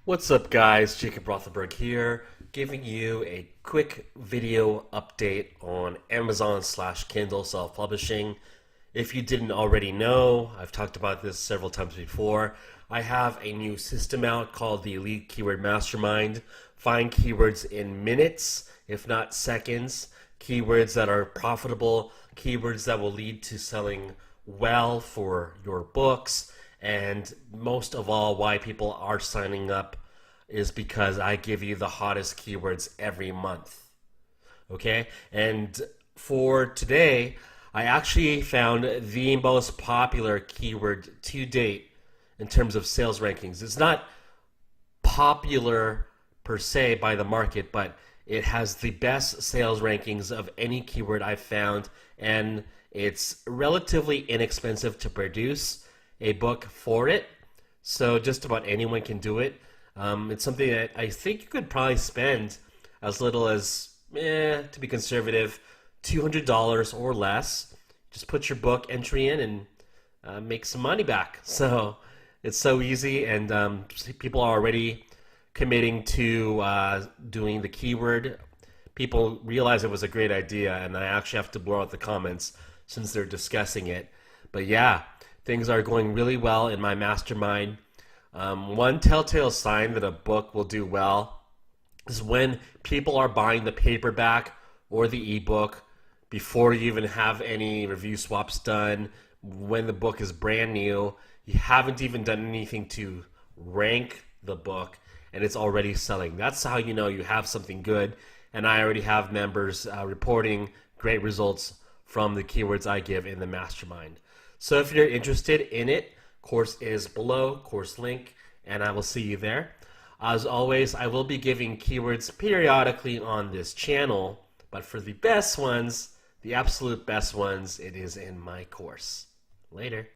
What's up, guys? Jacob Rothenberg here, giving you a quick video update on Amazon/Kindle self-publishing. If you didn't already know, I've talked about this several times before. I have a new system out called the Elite Keyword Mastermind. Find keywords in minutes, if not seconds. Keywords that are profitable, keywords that will lead to selling well for your books. And most of all, why people are signing up is because I give you the hottest keywords every month. Okay? And for today, I actually found the most popular keyword to date in terms of sales rankings. It's not popular per se by the market, but it has the best sales rankings of any keyword I've found, and it's relatively inexpensive to produce a book for it, so just about anyone can do it. It's something that I think you could probably spend as little as, to be conservative, $200 or less. Just put your book entry in and make some money back. So it's so easy, and people are already committing to doing the keyword. People realize it was a great idea, and I actually have to blur out the comments since they're discussing it. But yeah, things are going really well in my mastermind. One telltale sign that a book will do well is when people are buying the paperback or the ebook before you even have any review swaps done, when the book is brand new, you haven't even done anything to rank the book, and it's already selling. That's how you know you have something good, and I already have members reporting great results from the keywords I give in the mastermind. So if you're interested in it, course is below, course link, and I will see you there. As always, I will be giving keywords periodically on this channel, but for the best ones, the absolute best ones, it is in my course. Later.